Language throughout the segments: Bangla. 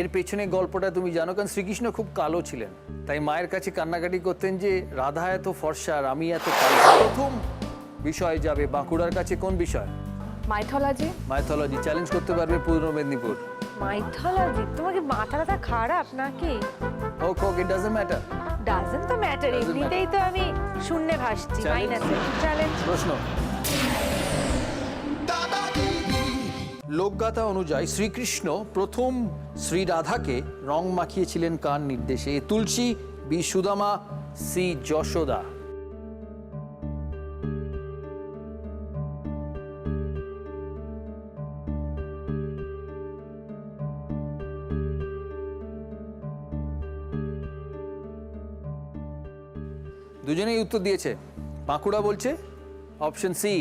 এর পেছনে গল্পটা তুমি জানো? কারণ শ্রীকৃষ্ণ খুব কালো ছিলেন, তাই মায়ের কাছে কান্নাকাটি করতেন যে রাধা এত ফর্সা আর আমি এত কালো। প্রথম বিষয় যাবে বাঁকুড়ার কাছে, কোন বিষয়? মাইথোলজি। মাইথোলজি। চ্যালেঞ্জ করতে পারবে পূর্ব মেদিনীপুর। মাইথোলজি? তোমাকে মাথাটা খারাপ নাকি? হোক হোক, ইট ডাজন্ট ম্যাটার। ডাজন্ট তো ম্যাটার, এমনিতেই তো আমি শূন্যে ভাসছি। মাইনাসে চ্যালেঞ্জ। প্রশ্ন। লোকগাথা অনুযায়ী শ্রীকৃষ্ণ প্রথম শ্রী রাধাকে রং মাখিয়েছিলেন কার নির্দেশে? এ তুলসী, বি সুদামা, সি যশোদা। দুজনেই উত্তর দিয়েছে। বাঁকুড়া বলছে অপশন সি,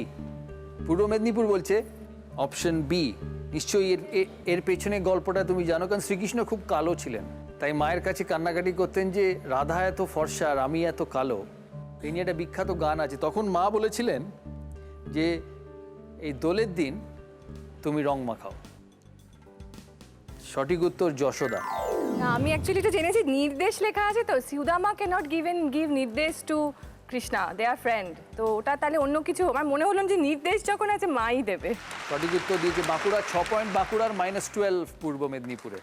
পূর্ব মেদিনীপুর বলছে অপশন বি। নিশ্চয়ই এর পেছনে গল্পটা তুমি জানো? কারণ শ্রীকৃষ্ণ খুব কালো ছিলেন, তাই মায়ের কাছে কান্নাকাটি করতেন যে রাধা এত ফর্সা আর আমি এত কালো। এই নিয়ে একটা বিখ্যাত গান আছে। তখন মা বলেছিলেন যে এই দোলের দিন তুমি রং মাখাও। সঠিক উত্তর যশোদা। না, আমি অ্যাকচুয়ালি তো জেনেছি নির্দেশ লেখা আছে তো, সুদামা ক্যান নট গিভ নির্দেশ টু কৃষ্ণা, দে আর ফ্রেন্ড। তো ওটা তাহলে অন্য কিছু, আমার মনে হলো যে নির্দেশ যখন আছে মাই দেবে। সঠিক উত্তর দিয়েছে বাঁকুড়া। 6 পয়েন্ট বাঁকুড়ার, -12 পূর্ব মেদিনীপুরে।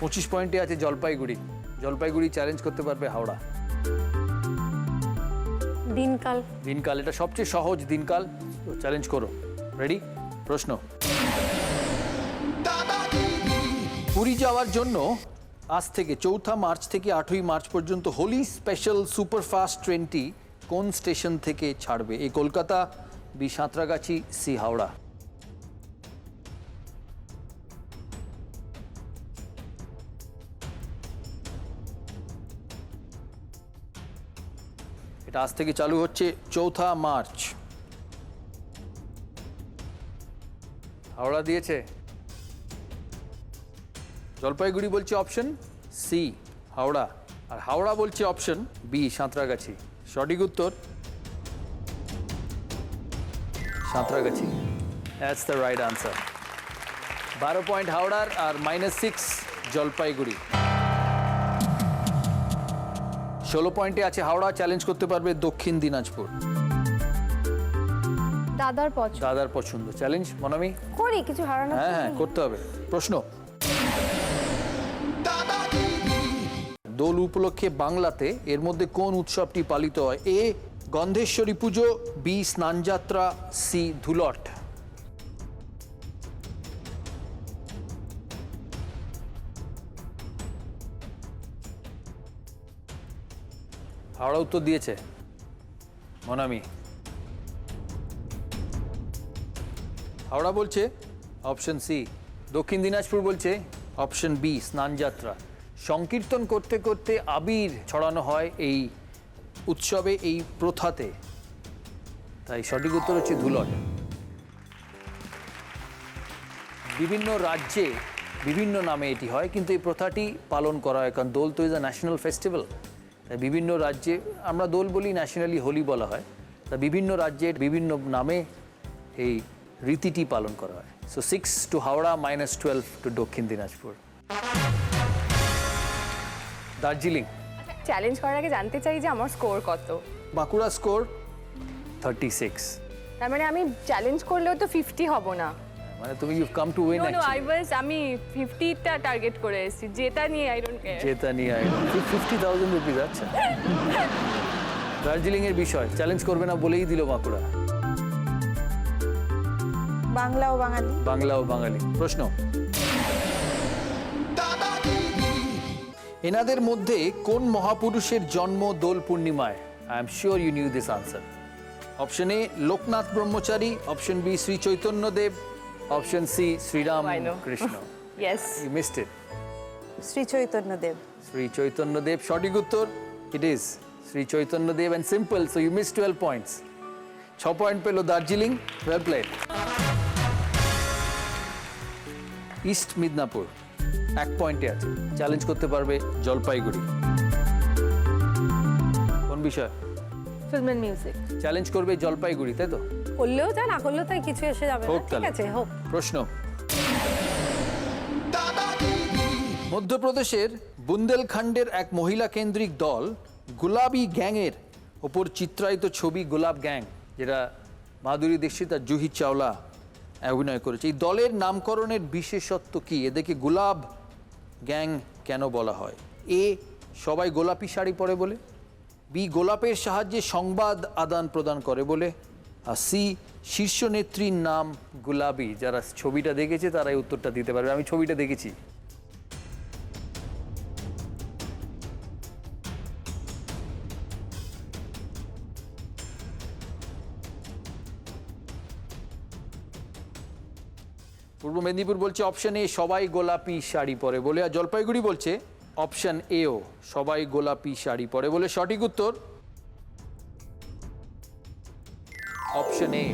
25 পয়েন্টে আছে জলপাইগুড়ি। জলপাইগুড়ি চ্যালেঞ্জ করতে পারবে হাওড়া। দিনকাল। দিনকাল, এটা সবচেয়ে সহজ দিনকাল। চ্যালেঞ্জ করো। রেডি? প্রশ্ন। পুরী যাওয়ার জন্য আজ থেকে 4 মার্চ থেকে 8 মার্চ পর্যন্ত হোলি স্পেশাল সুপারফাস্ট ট্রেনটি কোন স্টেশন থেকে ছাড়বে? এ কলকাতা, বি সাঁতরাগাছি, সি হাওড়া। এটা আজ থেকে চালু হচ্ছে 4 মার্চ। হাওড়া দিয়েছে। জলপাইগুড়ি বলছে অপশন সি হাওড়া, আর হাওড়া বলছে অপশন বি সাঁতরাগাছি। সঠিক উত্তর Santragachi. That's the right answer. 12 point হাওড়ার আর -6 জলপাইগুড়ি। 16 পয়েন্টে আছে হাওড়া। চ্যালেঞ্জ করতে পারবে দক্ষিণ দিনাজপুর। দাদার পছন্দ। দাদার পছন্দ। চ্যালেঞ্জ মনামি? করি, কিছু হারানো। হ্যাঁ হ্যাঁ, করতে হবে। প্রশ্ন। দোল উপলক্ষে বাংলাতে এর মধ্যে কোন উৎসবটি পালিত হয়? এ গন্ধেশ্বরী পুজো, বি স্নানযাত্রা, সি ধুলট। হাওড়া উত্তর দিয়েছে মনামি। হাওড়া বলছে অপশন সি। দক্ষিণ দিনাজপুর বলছে অপশন বি স্নানযাত্রা। সংকীর্তন করতে করতে আবির ছড়ানো হয় এই উৎসবে, এই প্রথাতে, তাই সঠিক উত্তর হচ্ছে ধুলট। বিভিন্ন রাজ্যে বিভিন্ন নামে এটি হয়, কিন্তু এই প্রথাটি পালন করা হয় কারণ দোল তো ইজ আ ন্যাশনাল ফেস্টিভ্যাল। তাই বিভিন্ন রাজ্যে আমরা দোল বলি, ন্যাশনালি হোলি বলা হয়। তা বিভিন্ন রাজ্যের বিভিন্ন নামে এই রীতিটি পালন করা হয়। সো 6 টু হাওড়া, -12 টু দক্ষিণ দিনাজপুর। দার্জিলিং। চ্যালেঞ্জ করার আগে জানতে চাই যে আমার স্কোর কত? বাঁকুড়া স্কোর 36। তার মানে আমি চ্যালেঞ্জ করলেও তো 50 হব না? মানে তুমি ইউ কাম টু উইন। আমি 50টা টার্গেট করে এসেছি, জেতা নিয়ে আই ডোন্ট কেয়ার। জেতা নিয়ে 50,000 রুপিস। আচ্ছা, দার্জিলিং এর বিষয় চ্যালেঞ্জ করবে না বলেই দিল বাঁকুড়া। বাংলা ও বাঙালি। বাংলা ও বাঙালি। প্রশ্ন। এনাদের মধ্যে কোন মহাপুরুষের জন্ম দোল পূর্ণিমায়? I am sure you knew this answer. Option A Loknath Brahmachari, option B Shri Chaitanyadev, option C Shriram Krishna. Yes, you missed it. Shri Chaitanyadev. Shri Chaitanyadev সঠিক উত্তর। It is Shri Chaitanyadev and simple. So you miss 12 points. 6 point পেল Darjeeling. Well played. East Midnapore 1 পয়েন্টে আছে। চ্যালেঞ্জ করতে পারবে জলপাইগুড়ি। কোন বিষয়? Film and music. চ্যালেঞ্জ করবে জলপাইগুড়ি, তাই তো? করলেও যা, না করলেও তাই কিছু এসে যাবে না। হোক ঠিক তাহলে। আছে, হোক। প্রশ্ন। মধ্যপ্রদেশের বুন্দেলখণ্ডের এক মহিলা কেন্দ্রিক দল গুলাবি গ্যাংয়ের ওপর চিত্রায়িত ছবি গোলাপ গ্যাং, যেটা মাধুরী দীক্ষিত আর জুহি চাওলা অভিনয় করেছে, এই দলের নামকরণের বিশেষত্ব কি? এদেরকে গোলাপ গ্যাং কেন বলা হয়? এ, সবাই গোলাপি শাড়ি পরে বলে, বি, গোলাপের সাহায্যে সংবাদ আদান প্রদান করে বলে, আর সি, শীর্ষ নেত্রীর নাম গুলাবি। যারা ছবিটা দেখেছে তারাই উত্তরটা দিতে পারবে। আমি ছবিটা দেখেছি। পূর্ব মেদিনীপুর বলছে অপশন এ, সবাই গোলাপি শাড়ি পরে বলে, আর জলপাইগুড়ি বলছে অপশন এও, সবাই গোলাপি শাড়ি পরে বলে। সঠিক উত্তর অপশন এ,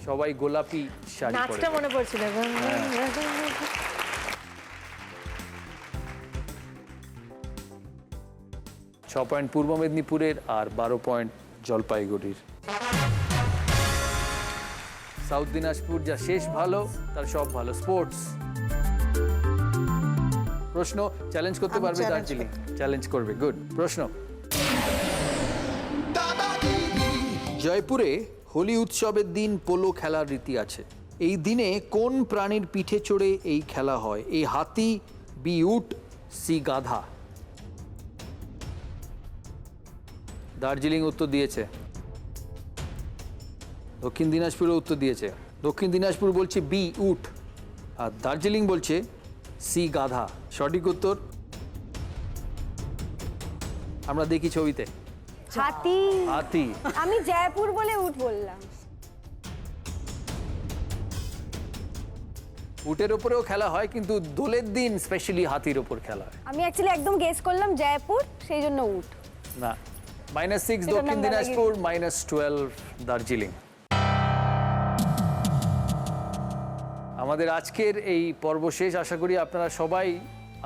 সবাই গোলাপি শাড়ি পরে। নাচটা মনে পড়ছিল। 6 পয়েন্ট পূর্ব মেদিনীপুরের আর 12 পয়েন্ট জলপাইগুড়ির। সাউথ দিনাজপুর যা শেষ ভালো তার সব ভালো। স্পোর্টস প্রশ্ন চ্যালেঞ্জ করতে আমি পারবে? challenge দার্জিলিং চ্যালেঞ্জ করবে, গুড। প্রশ্ন, জয়পুরে হোলি উৎসবের দিন পোলো খেলার রীতি আছে। এই দিনে কোন প্রাণীর পিঠে চড়ে এই খেলা হয়? এ, হাতি, বি, উট, সি, গাধা। দার্জিলিং উত্তর দিয়েছে, দক্ষিণ দিনাজপুরে উত্তর দিয়েছে। দক্ষিণ দিনাজপুর বলছে বি, উট, আর দার্জিলিং বলছে সি, গাধা। সঠিক উত্তর আমরা দেখি ছবিতে, হাতি। হাতি। আমি জয়পুর বলে উঠ বললাম। উটের ওপরেও খেলা হয়, কিন্তু দোলের দিন স্পেশালি হাতির ওপর খেলা হয়। আমি অ্যাকচুয়ালি একদম গেস করলাম জয়পুর, সেই জন্য উঠ। না, -6 এটা দক্ষিণ নাম্বার দিনাজপুর, -12 দার্জিলিং। আমাদের আজকের এই পর্ব শেষ। আশা করি আপনারা সবাই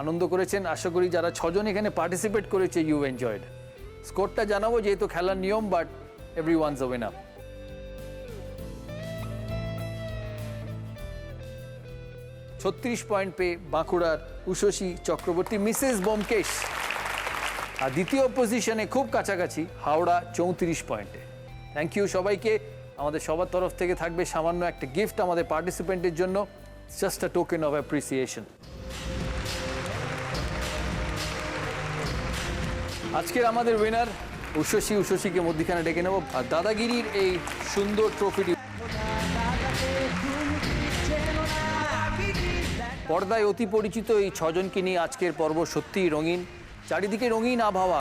আনন্দ করেছেন। আশা করি যারা 6 জন এখানে পার্টিসিপেট করেছে, ইউ এনজয়েড। স্কোরটা জানাবো, যেহেতু খেলার নিয়ম, but every one's a winner. 36 point পেয়ে বাঁকুড়ার উষসী চক্রবর্তী, মিসেস বোমকেশ। আর দ্বিতীয় পজিশনে খুব কাছাকাছি হাওড়া 34 পয়েন্টে। থ্যাংক ইউ সবাইকে। আমাদের সবার তরফ থেকে থাকবে সামান্য একটা গিফট আমাদের পার্টিসিপেন্টের জন্য, just a token of appreciation. আজকের আমাদের উইনার উষসীকে মধ্যখানে ডেকে নেব, আর দাদাগিরির এই সুন্দর ট্রফিটি পর্দায় অতি পরিচিত এই 6 জনকে নিয়ে আজকের পর্ব সত্যিই রঙিন। চারিদিকে রঙিন আবহাওয়া,